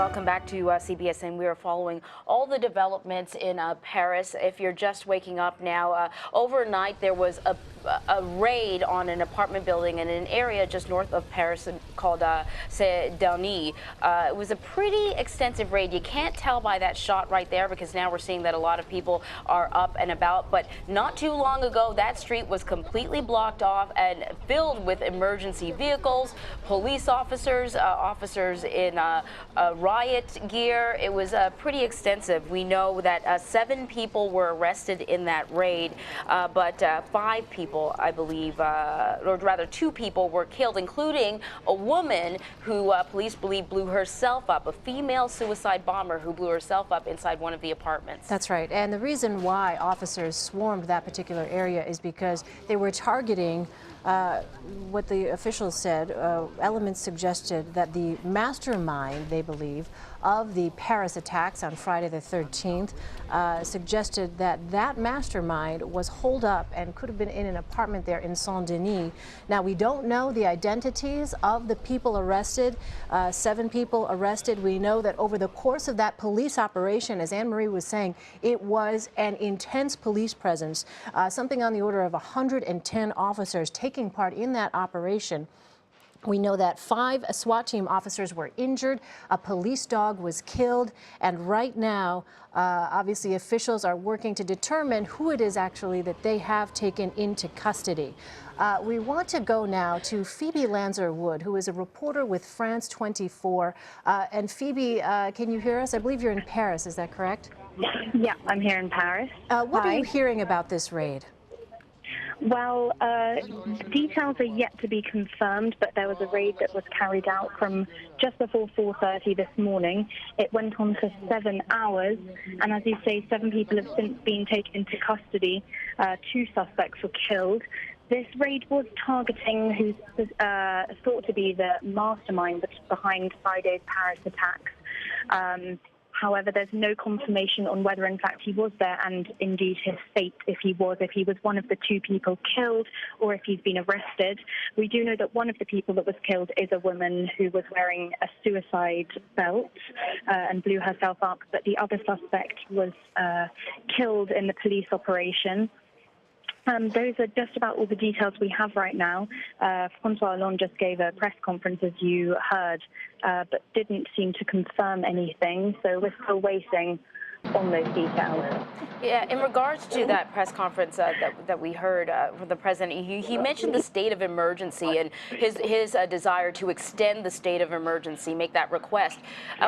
welcome back to CBSN. We are following all the developments in Paris. If you're just waking up now, overnight there was a raid on an apartment building in an area just north of Paris called Saint-Denis. It was a pretty extensive raid. You can't tell by that shot right there because now we're seeing that a lot of people are up and about. But not too long ago, that street was completely blocked off and filled with emergency vehicles, police officers, officers in riot gear. It was pretty extensive. We know that 7 people were arrested in that raid, but 5 people, I believe, or rather 2 people were killed, including a woman who police believe blew herself up, a female suicide bomber who blew herself up inside one of the apartments. That's right. And the reason why officers swarmed that particular area is because they were targeting what the officials said. Elements suggested that the mastermind, they believe, of the Paris attacks on Friday the 13th suggested that that mastermind was holed up and could have been in an apartment there in Saint-Denis. Now, we don't know the identities of the people arrested, 7 people arrested. We know that over the course of that police operation, as Anne-Marie was saying, it was an intense police presence, something on the order of 110 officers taking part in that operation. We know that 5 SWAT team officers were injured, a police dog was killed, and right now, obviously, officials are working to determine who it is actually that they have taken into custody. We want to go now to Phoebe Lanzer Wood, who is a reporter with France 24. And Phoebe, can you hear us? I believe you're in Paris, is that correct? Yeah, I'm here in Paris. What are you hearing about this raid? Well, details are yet to be confirmed, but there was a raid that was carried out from just before 4:30 this morning. It went on for 7 hours, and as you say, 7 people have since been taken into custody. 2 suspects were killed. This raid was targeting who's thought to be the mastermind behind Friday's Paris attacks. However, there's no confirmation on whether, in fact, he was there and indeed his fate, if he was one of the 2 people killed or if he's been arrested. We do know that one of the people that was killed is a woman who was wearing a suicide belt and blew herself up, but the other suspect was killed in the police operation. Those are just about all the details we have right now. François Hollande just gave a press conference, as you heard, but didn't seem to confirm anything. So we're still waiting on those details. Yeah, in regards to that press conference that we heard from the president, he mentioned the state of emergency and his desire to extend the state of emergency, make that request.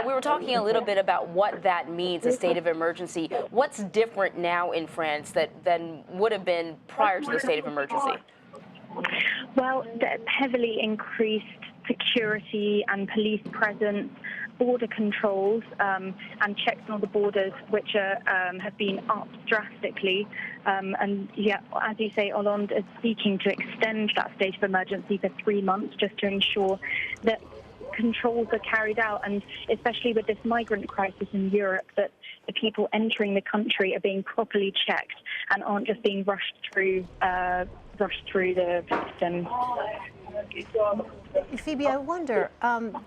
We were talking a little bit about what that means, a state of emergency. What's different now in France than would have been prior to the state of emergency? Well, heavily increased security and police presence, border controls and checks on the borders, which have been upped drastically. And yeah, as you say, Hollande is seeking to extend that state of emergency for 3 months just to ensure that controls are carried out, and especially with this migrant crisis in Europe, that the people entering the country are being properly checked and aren't just being rushed through the system. Phoebe, I wonder,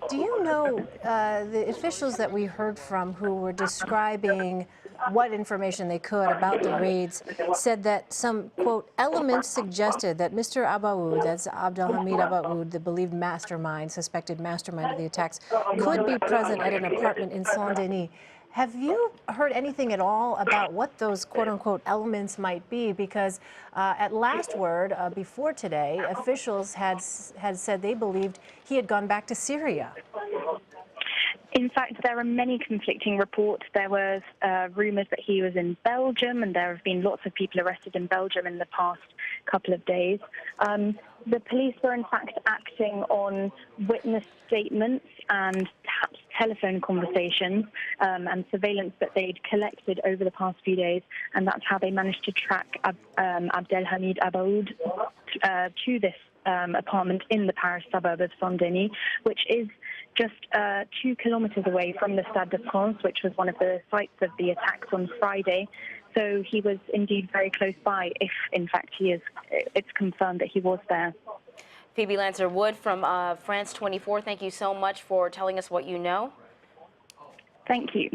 do you know the officials that we heard from who were describing what information they could about the raids said that some, quote, elements suggested that Mr. Abaoud, that's Abdelhamid Abaoud, the believed mastermind, suspected mastermind of the attacks, could be present at an apartment in Saint-Denis. Have you heard anything at all about what those quote-unquote elements might be? Because at last word, before today, officials had said they believed he had gone back to Syria. In fact, there are many conflicting reports. There was rumors that he was in Belgium, and there have been lots of people arrested in Belgium in the past couple of days. The police were, in fact, acting on witness statements and perhaps telephone conversations and surveillance that they'd collected over the past few days, and that's how they managed to track Abdelhamid Abaoud to this apartment in the Paris suburb of Saint-Denis, which is just 2 kilometers away from the Stade de France, which was one of the sites of the attacks on Friday. So he was indeed very close by, if in fact it's confirmed that he was there. Phoebe Lanzer Wood from France 24, thank you so much for telling us what you know. Thank you.